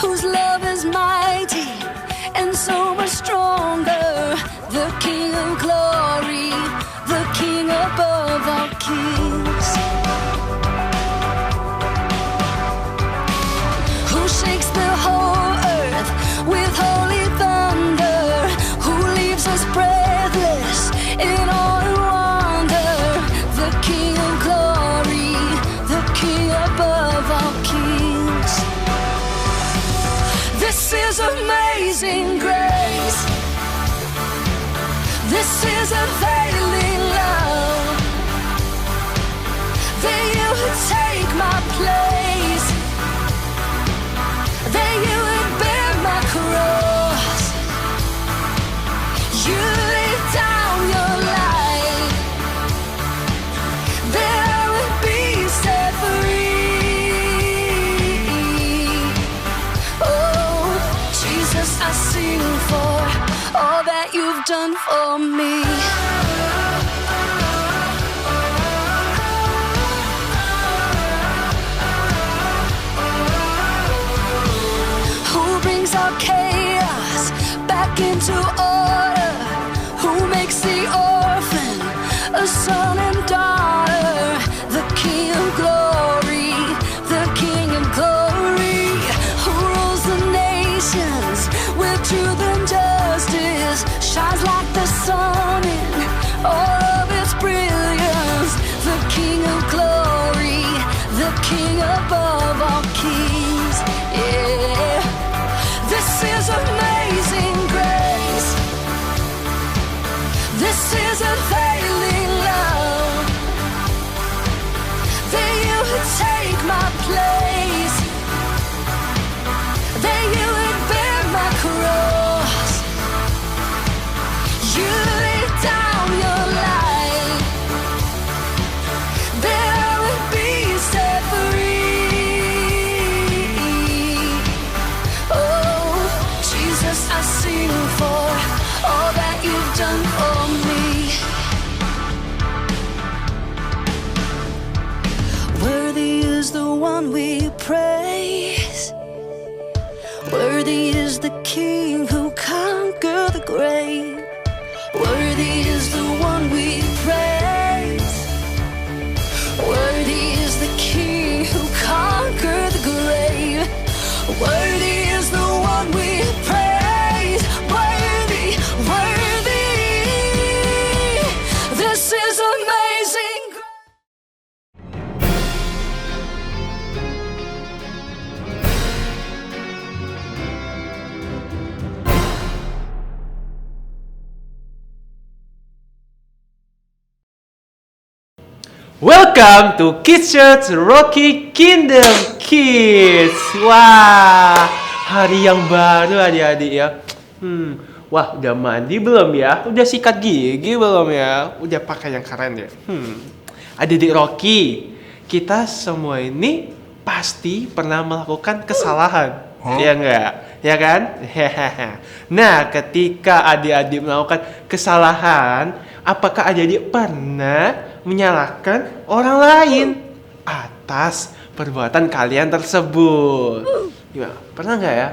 whose love is mighty and so much stronger, the King of glory, the King above all kings, who shakes the whole earth with holy thunder, who leaves us breathless in awe and wonder, the King of glory, the King above all kings. This is amazing grace. This is unfailing love. That you would take my place, that you would bear my cross. You laid down your life, that I would be set free. Oh, Jesus, I sing for all that you've done for me. Who brings our chaos back into order? Who makes the orphan a son and daughter? The King of glory, the King of glory, who rules the nations with truth and justice, shines like the sun in all of its brilliance. The King of glory, the King above all kings. Yeah, this is amazing grace. This is unfailing love. That you would take my place, that you would bear my cross. You laid down your life, that I would be set free. Oh, Jesus, I sing for all that you've done for me. Worthy is the one we praise. Worthy is the King who conquered the grave. Worthy is the one we praise. Worthy is the King who conquered the grave. Worthy is the one we praise. Worthy, worthy. This is amazing. Welcome to Kids Church Rocky Kingdom Kids. Wah, hari yang baru adik-adik ya. Wah, udah mandi belum ya? Udah sikat gigi belum ya? Udah pakai yang keren ya? Adik-adik Rocky, kita semua ini pasti pernah melakukan kesalahan. Ya enggak? Ya kan? Nah, ketika adik-adik melakukan kesalahan, apakah adik-adik pernah menyalahkan orang lain atas perbuatan kalian tersebut? Gimana? Pernah nggak ya?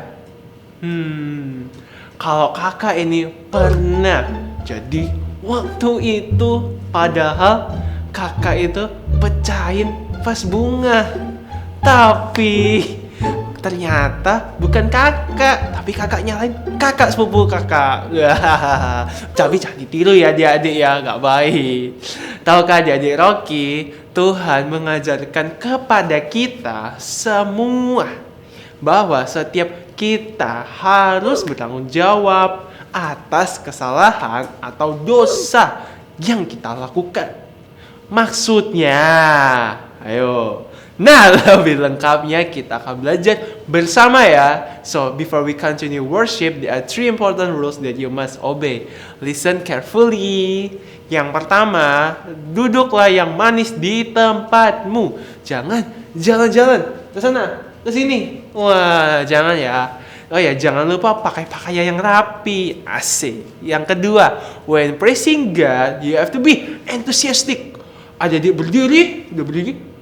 Kalau kakak ini pernah. Jadi waktu itu padahal kakak itu pecahin vas bunga, tapi ternyata bukan kakak, tapi kakak nyalain kakak sepupu kakak. Tapi jangan ditiru ya adik-adik ya, gak baik. Tahukah adik-adik Rocky, Tuhan mengajarkan kepada kita semua bahwa setiap kita harus bertanggung jawab atas kesalahan atau dosa yang kita lakukan. Maksudnya, ayo. Nah, lebih lengkapnya kita akan belajar bersama ya. So, before we continue worship, there are 3 important rules that you must obey. Listen carefully. Yang pertama, duduklah yang manis di tempatmu. Jangan jalan-jalan ke sana, ke sini. Wah, jangan ya. Oh ya, jangan lupa pakai pakaian yang rapi. Asik. Yang kedua, when praising God, you have to be enthusiastic. Adik-adik berdiri,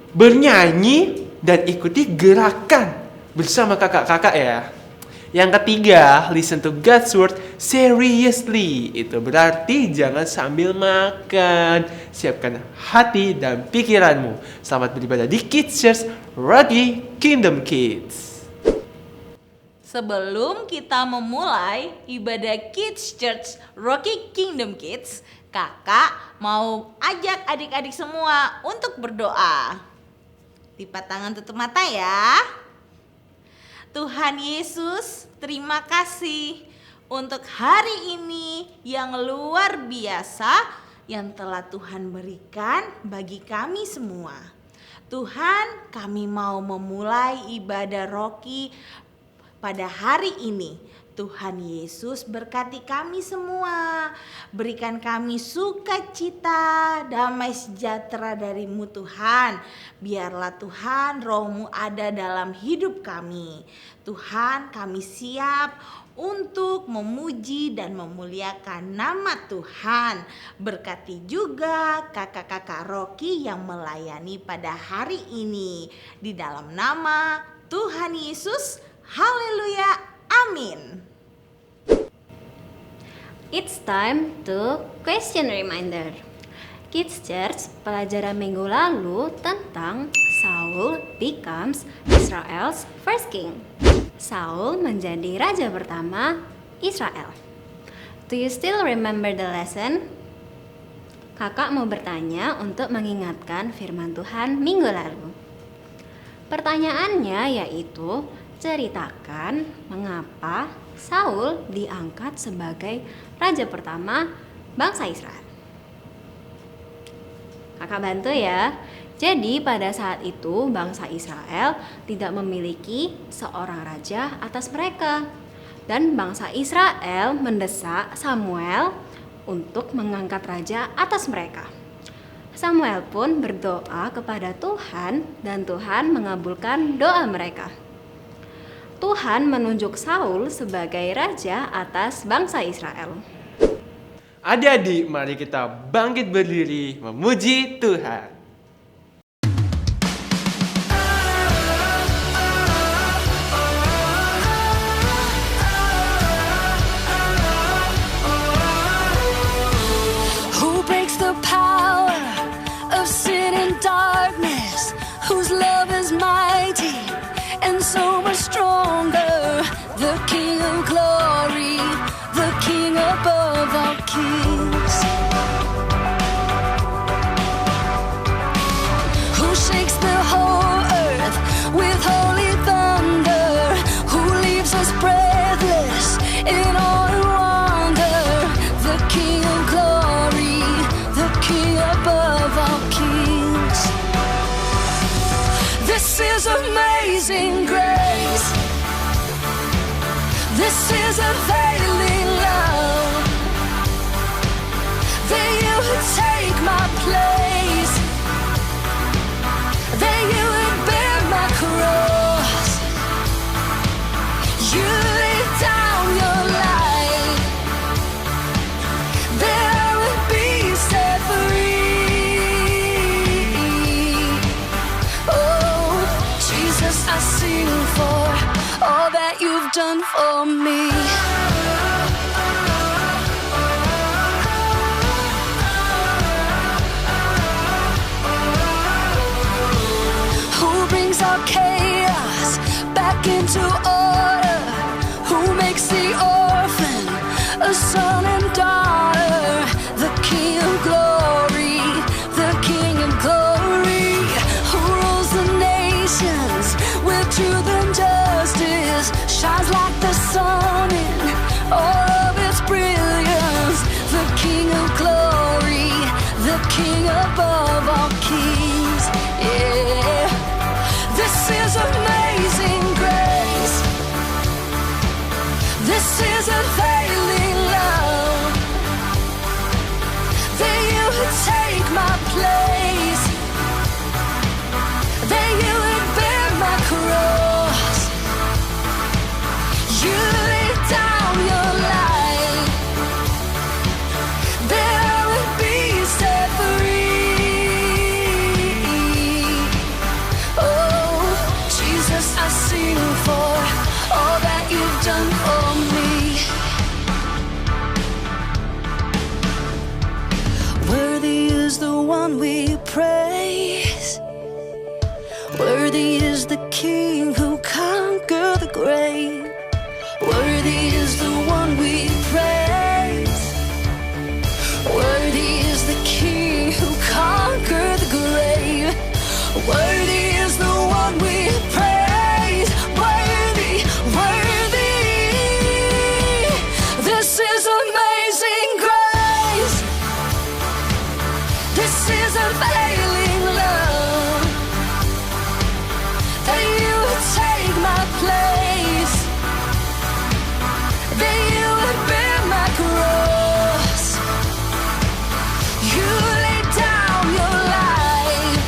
bernyanyi dan ikuti gerakan bersama kakak-kakak ya. Yang ketiga, listen to God's word seriously. Itu berarti jangan sambil makan. Siapkan hati dan pikiranmu. Selamat beribadah di Kids Church Rocky Kingdom Kids. Sebelum kita memulai ibadah Kids Church Rocky Kingdom Kids, kakak mau ajak adik-adik semua untuk berdoa. Lipat tangan, tutup mata ya. Tuhan Yesus, terima kasih untuk hari ini yang luar biasa yang telah Tuhan berikan bagi kami semua. Tuhan, kami mau memulai ibadah Rocky pada hari ini. Tuhan Yesus berkati kami semua. Berikan kami sukacita, damai sejahtera dari-Mu Tuhan. Biarlah Tuhan Roh-Mu ada dalam hidup kami. Tuhan, kami siap untuk memuji dan memuliakan nama Tuhan. Berkati juga kakak-kakak Rocky yang melayani pada hari ini. Di dalam nama Tuhan Yesus, haleluya, amin. It's time to question reminder. Kids Church pelajaran minggu lalu tentang Saul becomes Israel's first king. Saul menjadi raja pertama Israel. Do you still remember the lesson? Kakak mau bertanya untuk mengingatkan firman Tuhan minggu lalu. Pertanyaannya yaitu, ceritakan mengapa Saul diangkat sebagai raja pertama bangsa Israel. Kakak bantu ya. Jadi pada saat itu bangsa Israel tidak memiliki seorang raja atas mereka. Dan bangsa Israel mendesak Samuel untuk mengangkat raja atas mereka. Samuel pun berdoa kepada Tuhan dan Tuhan mengabulkan doa mereka. Tuhan menunjuk Saul sebagai raja atas bangsa Israel. Adik-adik, mari kita bangkit berdiri memuji Tuhan. Who breaks the power of sin and darkness, whose love is mighty and so much stronger, the King of glory, the King above all kings. Who shakes the whole earth with holy thunder, who leaves us breathless in awe and wonder, the King of glory, the King above all kings. This is amazing grace. This is availing love. That you would take my place. That you would bear my cross. You laid down your life. That I would be set free. Oh, Jesus, I sing for all that you've done for me. Who brings our chaos back into order? Who makes the orphan a son and daughter? The King of glory, the King of glory, who rules the nations with truth and justice, shines like the sun in all of its brilliance. The King of glory, the King above all kings. Yeah, this is amazing grace. This is availing love. That you would take my place. That you would bear my cross. You you've done for me. Worthy is the one we praise. Worthy is the King who conquered the grave. Worthy is the one we praise. Worthy is the King who conquered the grave. Worthy is the one we praise. Worthy, worthy. This is amazing grace. This is unfailing love. That you would take my place. That you would bear my cross. You laid down your life.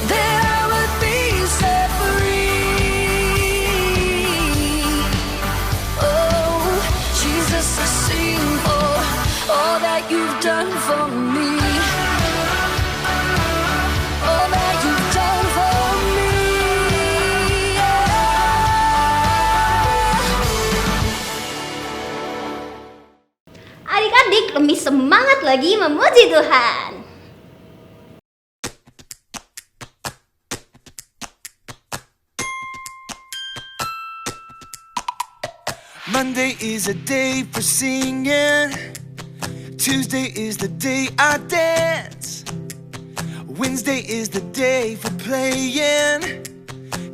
That I would be set free. Oh, Jesus, I sing for all that you've done for me. All that you've done for me. Yeah. Adik-adik lebih semangat lagi memuji Tuhan. Monday is a day for singing. Tuesday is the day I dance. Wednesday is the day for playing.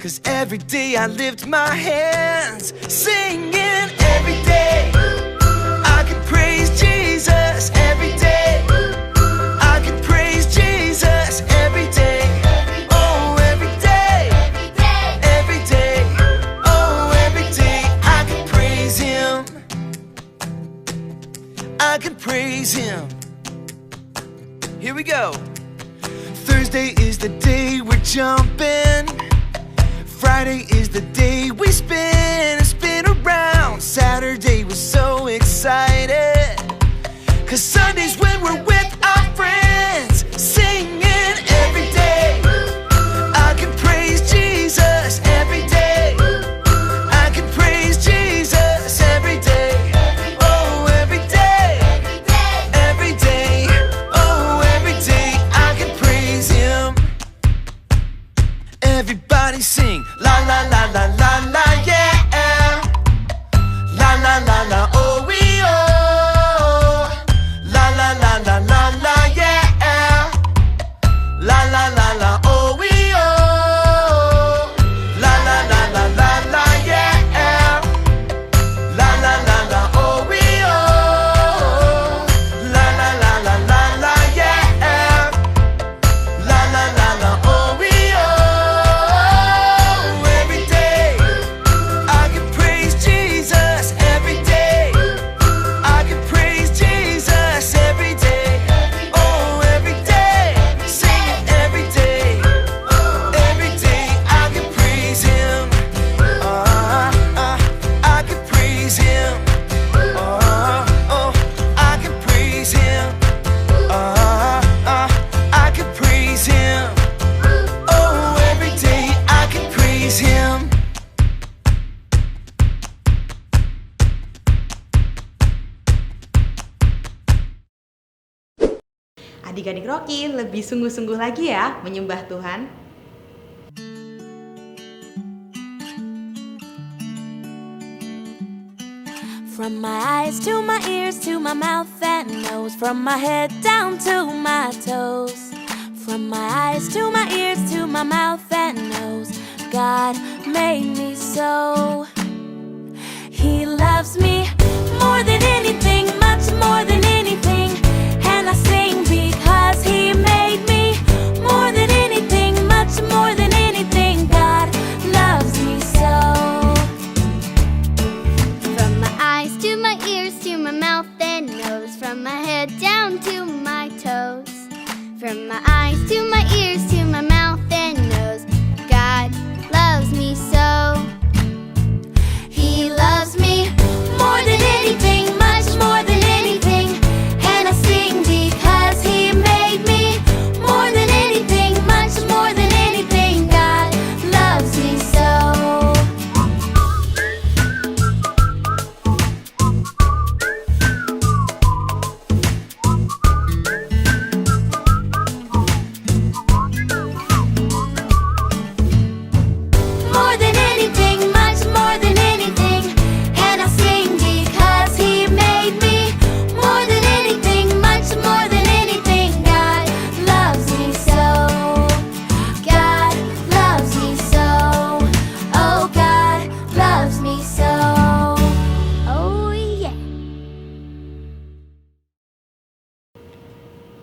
'Cause every day I lift my hands, singing every day. I can praise Jesus every day. I can praise Jesus every day. Oh, every day. Every day. Oh, every day. I can praise Him. I can praise Him. Here we go. Thursday is the day we're jumping. Friday is the day we spin and spin around. Saturday was so excited. 'Cause Sunday's when we're with our friends, singing every day. I can praise Jesus every day. I can praise Jesus every day. Oh, every day. Every day. Oh, every day. I can praise Him. Everybody sing la la la la la la, yeah. La la la la, oh we oh. La la la la la la, yeah. La la la la, oh we oh. La la la la la la, yeah. La la la la, oh we oh. La la la la la la, yeah. La la la la, oh we oh. Every day I can praise Jesus every day. I can praise Jesus every day. Oh, every day. Sing it every day. Every day I can praise Him. I can praise Him. I can praise Him. I can praise Him. Oh, every day I can praise Him. Adik-adik Rocky lebih sungguh-sungguh lagi ya menyembah Tuhan. From my eyes to my ears to my mouth and nose, from my head down to my toes. From my eyes to my ears to my mouth and nose, God made me so. He loves me more than anything, much more than anything. And I sing because He made me more than anything, much more than anything. God loves me so. From my eyes to my ears to my mouth and nose, from my head down to my toes. From my eyes to my ears to my mouth and nose, God loves me so.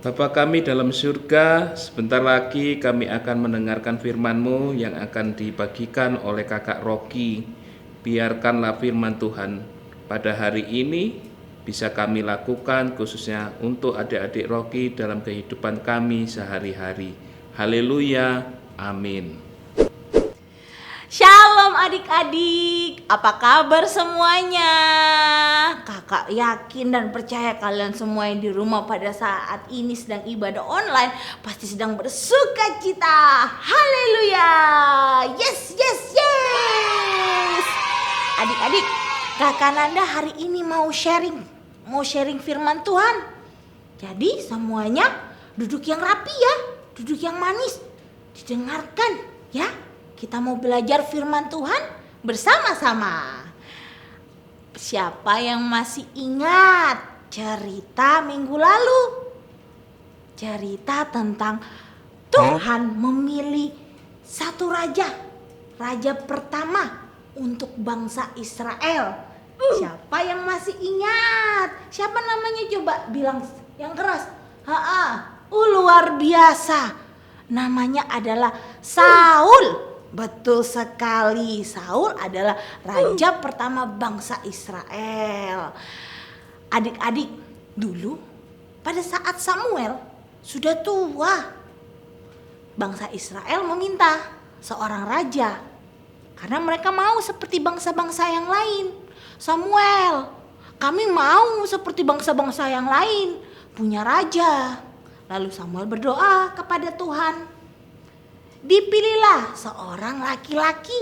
Bapa kami dalam surga, sebentar lagi kami akan mendengarkan firman-Mu yang akan dibagikan oleh Kakak Rocky. Biarkanlah firman Tuhan pada hari ini bisa kami lakukan khususnya untuk adik-adik Rocky dalam kehidupan kami sehari-hari. Haleluya, amin. Shalom adik-adik, apa kabar semuanya? Kakak yakin dan percaya kalian semua yang di rumah pada saat ini sedang ibadah online pasti sedang bersuka cita. Haleluya, yes, yes, yes. Adik-adik, Kakak Nanda hari ini mau sharing firman Tuhan. Jadi semuanya duduk yang rapi ya, duduk yang manis, didengarkan ya. Kita mau belajar firman Tuhan bersama-sama. Siapa yang masih ingat cerita minggu lalu? Cerita tentang Tuhan memilih satu raja pertama untuk bangsa Israel. Siapa yang masih ingat? Siapa namanya, coba bilang yang keras. Luar biasa. Namanya adalah Saul. Betul sekali, Saul adalah raja pertama bangsa Israel. Adik-adik, dulu pada saat Samuel sudah tua, bangsa Israel meminta seorang raja karena mereka mau seperti bangsa-bangsa yang lain. Samuel, kami mau seperti bangsa-bangsa yang lain, punya raja. Lalu Samuel berdoa kepada Tuhan. Dipilihlah seorang laki-laki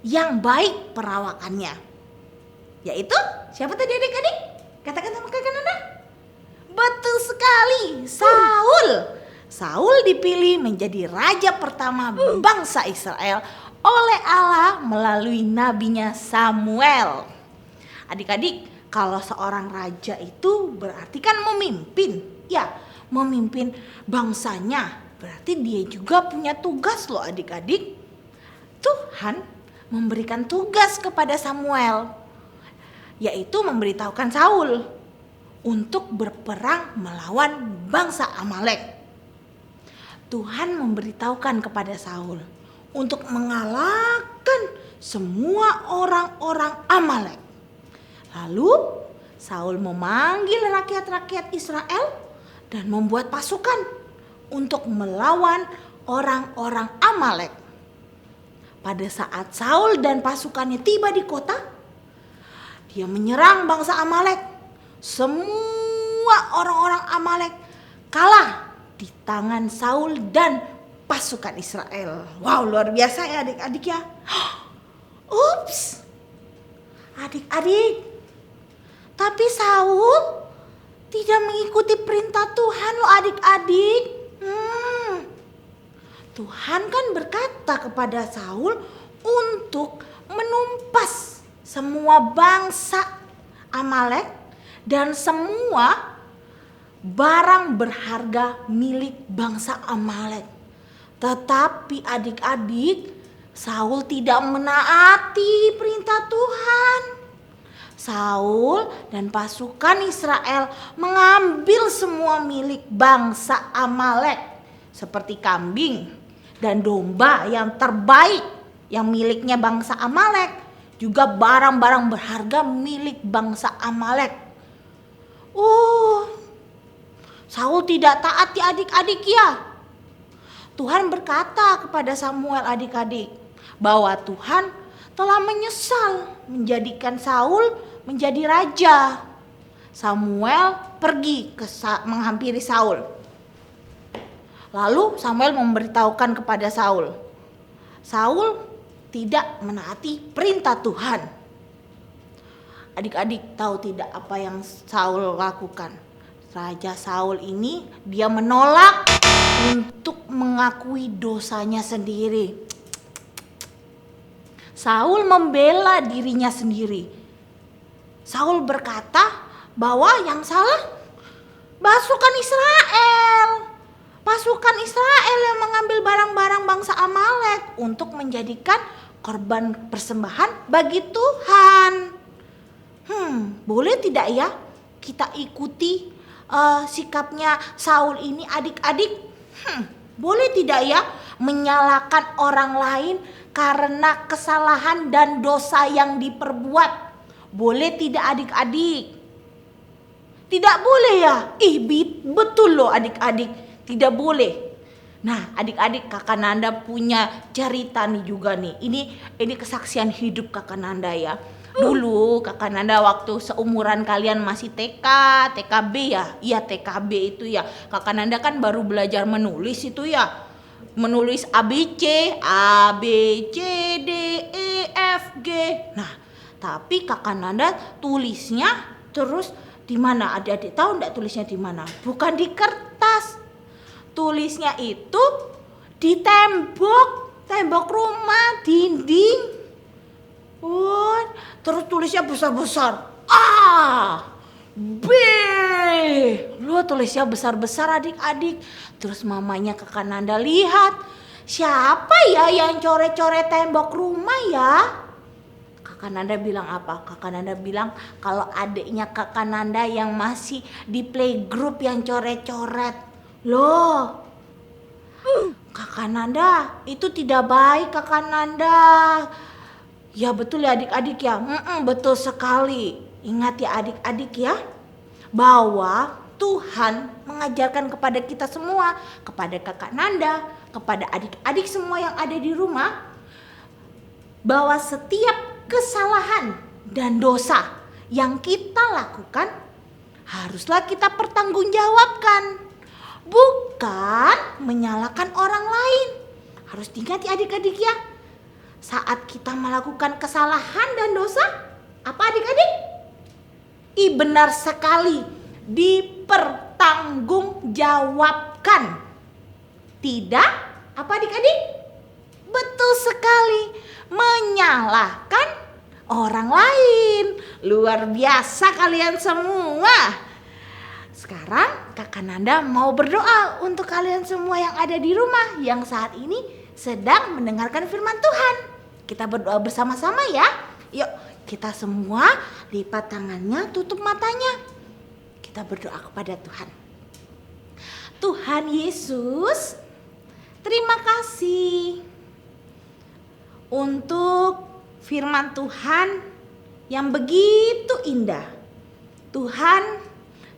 yang baik perawakannya. Yaitu siapa tadi adik-adik? Katakan sama kakak Nanda. Betul sekali, Saul. Saul dipilih menjadi raja pertama bangsa Israel oleh Allah melalui nabinya Samuel. Adik-adik, kalau seorang raja itu berarti kan memimpin. Ya, memimpin bangsanya. Berarti dia juga punya tugas loh adik-adik. Tuhan memberikan tugas kepada Samuel, yaitu memberitahukan Saul untuk berperang melawan bangsa Amalek. Tuhan memberitahukan kepada Saul untuk mengalahkan semua orang-orang Amalek. Lalu Saul memanggil rakyat-rakyat Israel dan membuat pasukan untuk melawan orang-orang Amalek. Pada saat Saul dan pasukannya tiba di kota, dia menyerang bangsa Amalek. Semua orang-orang Amalek kalah di tangan Saul dan pasukan Israel. Wow, luar biasa ya adik-adik ya. Ups, adik-adik, tapi Saul tidak mengikuti perintah Tuhan loh adik-adik. Tuhan kan berkata kepada Saul untuk menumpas semua bangsa Amalek dan semua barang berharga milik bangsa Amalek. Tetapi adik-adik, Saul tidak menaati perintah Tuhan. Saul dan pasukan Israel mengambil semua milik bangsa Amalek seperti kambing dan domba yang terbaik yang miliknya bangsa Amalek, juga barang-barang berharga milik bangsa Amalek. Saul tidak taat ya adik-adik ya. Tuhan berkata kepada Samuel adik-adik bahwa Tuhan telah menyesal menjadikan Saul menjadi raja. Samuel pergi menghampiri Saul. Lalu Samuel memberitahukan kepada Saul. Saul tidak menaati perintah Tuhan. Adik-adik tahu tidak apa yang Saul lakukan? Raja Saul ini dia menolak untuk mengakui dosanya sendiri. Saul membela dirinya sendiri. Saul berkata bahwa yang salah pasukan Israel. Pasukan Israel yang mengambil barang-barang bangsa Amalek untuk menjadikan korban persembahan bagi Tuhan. Boleh tidak ya kita ikuti sikapnya Saul ini adik-adik? Boleh tidak ya menyalahkan orang lain karena kesalahan dan dosa yang diperbuat? Boleh tidak adik-adik? Tidak boleh ya? Betul loh adik-adik, tidak boleh. Nah adik-adik, kakak Nanda punya cerita nih juga nih. Ini kesaksian hidup kakak Nanda ya. Dulu kakak Nanda waktu seumuran kalian masih TK, TKB ya. Iya TKB itu ya. Kakak Nanda kan baru belajar menulis itu ya. Menulis ABC, A, B, C, D, E, F, G. Nah tapi kakak Nanda tulisnya terus di mana? Adik-adik tahu enggak tulisnya di mana? Bukan di kertas. Tulisnya itu di tembok rumah, dinding. Terus tulisnya besar-besar. A, B. Lo tulisnya besar-besar adik-adik. Terus mamanya kakak Nanda lihat, siapa ya yang coret-coret tembok rumah ya? Kakak Nanda bilang apa? Kakak Nanda bilang kalau adiknya kakak Nanda yang masih di playgroup yang coret-coret. Loh, kakak Nanda itu tidak baik kakak Nanda. Ya betul ya adik-adik ya. Betul sekali. Ingat ya adik-adik ya, bahwa Tuhan mengajarkan kepada kita semua, kepada kakak Nanda, kepada adik-adik semua yang ada di rumah, bahwa setiap kesalahan dan dosa yang kita lakukan haruslah kita pertanggungjawabkan, bukan menyalahkan orang lain. Harus diingat ya adik-adik ya, saat kita melakukan kesalahan dan dosa, apa adik-adik? Benar sekali, dipertanggungjawabkan. Tidak, apa adik-adik? Betul sekali, menyalahkan orang lain. Luar biasa kalian semua. Sekarang kakak Nanda mau berdoa untuk kalian semua yang ada di rumah, yang saat ini sedang mendengarkan firman Tuhan. Kita berdoa bersama-sama ya. Yuk kita semua lipat tangannya, tutup matanya. Kita berdoa kepada Tuhan. Tuhan Yesus, terima kasih untuk firman Tuhan yang begitu indah. Tuhan,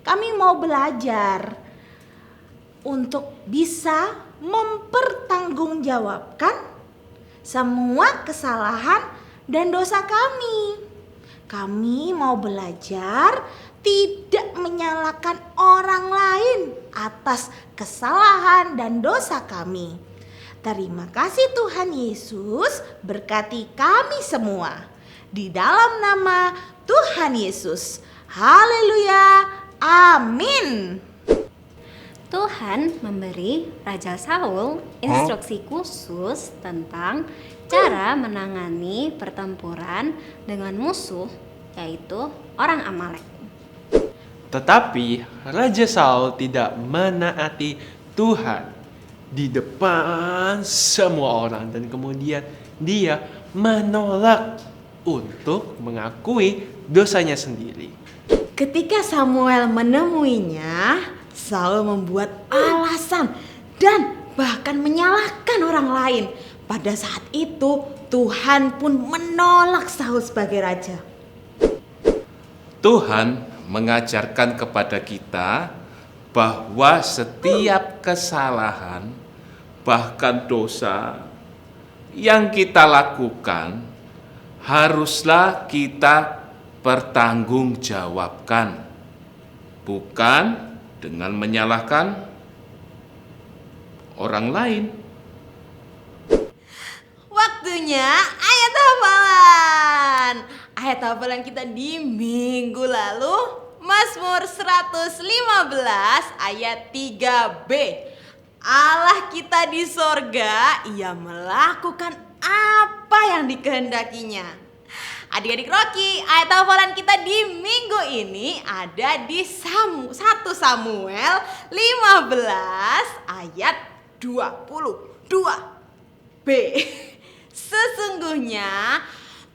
kami mau belajar untuk bisa mempertanggungjawabkan semua kesalahan dan dosa kami. Kami mau belajar tidak menyalahkan orang lain atas kesalahan dan dosa kami. Terima kasih Tuhan Yesus, berkati kami semua. Di dalam nama Tuhan Yesus. Haleluya. Amin. Tuhan memberi Raja Saul instruksi khusus tentang cara menangani pertempuran dengan musuh, yaitu orang Amalek. Tetapi Raja Saul tidak menaati Tuhan di depan semua orang, dan kemudian dia menolak untuk mengakui dosanya sendiri. Ketika Samuel menemuinya, Saul membuat alasan dan bahkan menyalahkan orang lain. Pada saat itu Tuhan pun menolak Saul sebagai raja. Tuhan mengajarkan kepada kita bahwa setiap kesalahan, bahkan dosa yang kita lakukan, haruslah kita pertanggungjawabkan, bukan dengan menyalahkan orang lain. Waktunya ayat hafalan. Ayat hafalan kita di minggu lalu, Mazmur 115 ayat 3b. Allah kita di sorga, ia melakukan apa yang dikehendakinya. Adik-adik Rocky, ayat hafalan kita di minggu ini ada di 1 Samuel 15 ayat 22b. Sesungguhnya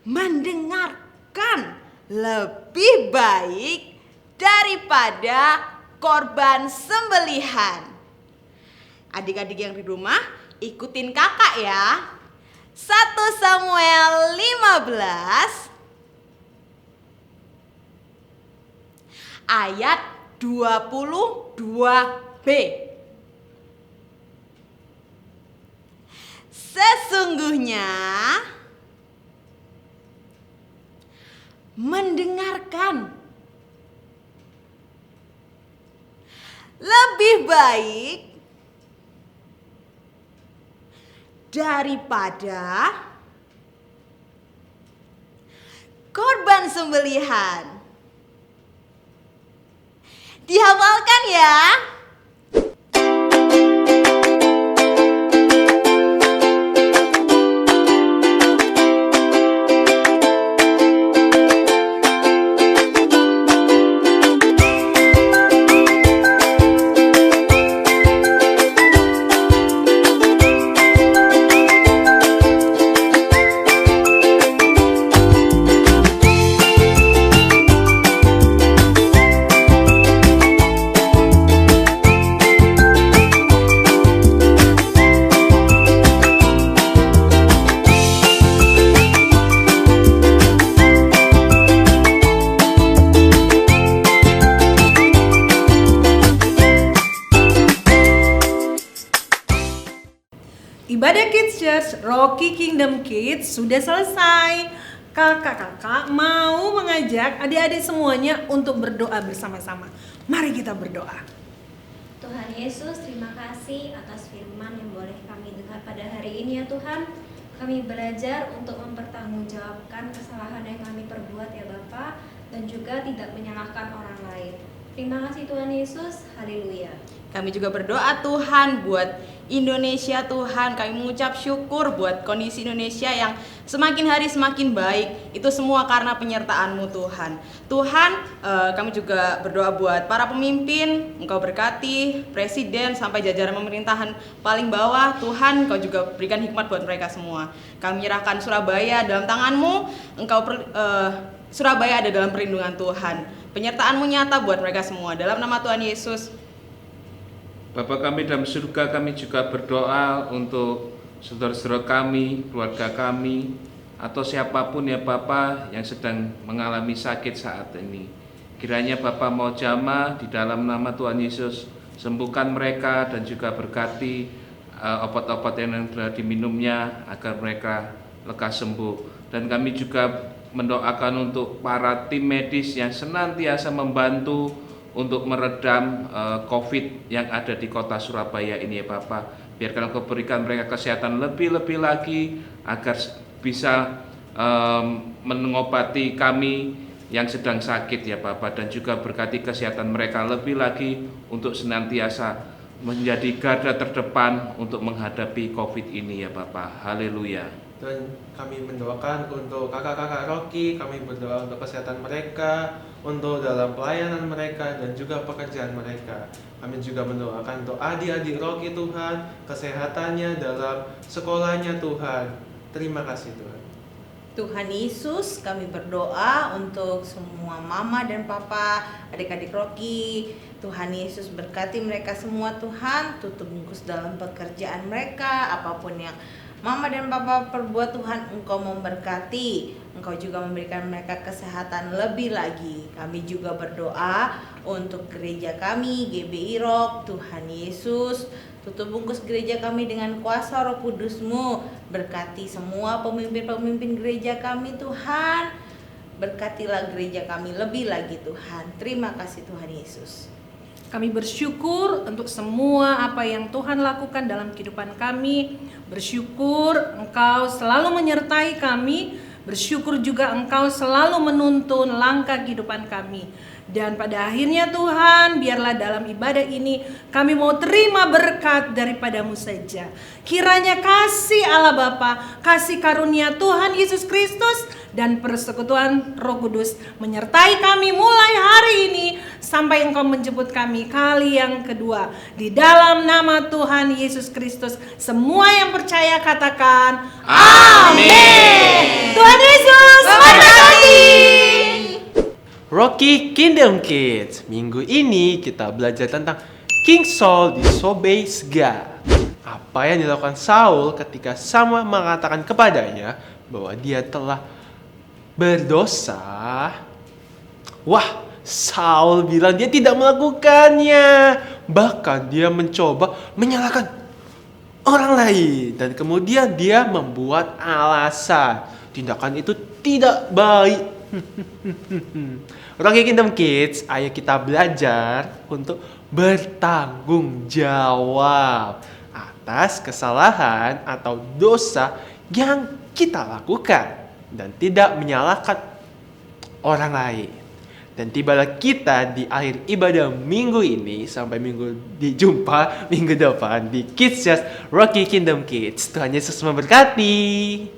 mendengarkan lebih baik daripada korban sembelihan. Adik-adik yang di rumah, ikutin kakak ya. 1 Samuel 15 ayat 22b. Sesungguhnya mendengarkan lebih baik daripada korban sembelihan. Dihafalkan ya. Ibadah Kids Church Rocky Kingdom Kids sudah selesai. Kakak-kakak mau mengajak adik-adik semuanya untuk berdoa bersama-sama. Mari kita berdoa. Tuhan Yesus, terima kasih atas firman yang boleh kami dengar pada hari ini ya Tuhan. Kami belajar untuk mempertanggungjawabkan kesalahan yang kami perbuat ya Bapa, dan juga tidak menyalahkan orang lain. Terima kasih Tuhan Yesus, haleluya. Kami juga berdoa Tuhan buat Indonesia Tuhan. Kami mengucap syukur buat kondisi Indonesia yang semakin hari semakin baik. Itu semua karena penyertaan-Mu Tuhan. Tuhan, kami juga berdoa buat para pemimpin. Engkau berkati Presiden sampai jajaran pemerintahan paling bawah. Tuhan, Engkau juga berikan hikmat buat mereka semua. Kami menyerahkan Surabaya dalam tangan-Mu. Surabaya ada dalam perlindungan Tuhan. Penyertaan-Mu nyata buat mereka semua. Dalam nama Tuhan Yesus. Bapa kami dalam surga, kami juga berdoa untuk saudara-saudara kami, keluarga kami, atau siapapun ya Bapa yang sedang mengalami sakit saat ini. Kiranya Bapa mau jamah di dalam nama Tuhan Yesus, sembuhkan mereka dan juga berkati obat-obat yang telah diminumnya agar mereka lekas sembuh. Dan kami juga mendoakan untuk para tim medis yang senantiasa membantu untuk meredam COVID yang ada di kota Surabaya ini ya Bapak. Biarkan Engkau berikan mereka kesehatan lebih-lebih lagi agar bisa mengobati kami yang sedang sakit ya Bapak, dan juga berkati kesehatan mereka lebih lagi untuk senantiasa menjadi garda terdepan untuk menghadapi COVID ini ya Bapak. Haleluya. Dan kami mendoakan untuk kakak-kakak Rocky, kami berdoa untuk kesehatan mereka, untuk dalam pelayanan mereka dan juga pekerjaan mereka. Kami juga mendoakan untuk adik-adik Rocky Tuhan, kesehatannya dalam sekolahnya Tuhan. Terima kasih Tuhan. Tuhan Yesus, kami berdoa untuk semua mama dan papa, adik-adik Rocky. Tuhan Yesus berkati mereka semua Tuhan, tutup bungkus dalam pekerjaan mereka, apapun yang mama dan papa perbuat Tuhan, Engkau memberkati. Engkau juga memberikan mereka kesehatan lebih lagi. Kami juga berdoa untuk gereja kami, GBI Rock. Tuhan Yesus, tutup bungkus gereja kami dengan kuasa Roh Kudus-Mu. Berkati semua pemimpin-pemimpin gereja kami Tuhan. Berkatilah gereja kami lebih lagi Tuhan. Terima kasih Tuhan Yesus. Kami bersyukur untuk semua apa yang Tuhan lakukan dalam kehidupan kami. Bersyukur Engkau selalu menyertai kami. Bersyukur juga Engkau selalu menuntun langkah kehidupan kami. Dan pada akhirnya Tuhan, biarlah dalam ibadah ini kami mau terima berkat daripada-Mu saja. Kiranya kasih Allah Bapa, kasih karunia Tuhan Yesus Kristus, dan persekutuan Roh Kudus menyertai kami mulai hari ini sampai Engkau menjemput kami kali yang kedua. Di dalam nama Tuhan Yesus Kristus, semua yang percaya katakan Amin. Tuhan Yesus memberkati. Rocky Kingdom Kids. Minggu ini kita belajar tentang King Saul disobeys God. Apa yang dilakukan Saul ketika Samuel mengatakan kepadanya bahwa dia telah berdosa. Wah, Saul bilang dia tidak melakukannya. Bahkan dia mencoba menyalahkan orang lain. Dan kemudian dia membuat alasan. Tindakan itu tidak baik. Rocky Kingdom Kids, ayo kita belajar untuk bertanggung jawab atas kesalahan atau dosa yang kita lakukan dan tidak menyalahkan orang lain. Dan tibalah kita di akhir ibadah minggu ini. Sampai jumpa minggu depan di Kids Just Rocky Kingdom Kids. Tuhan Yesus memberkati.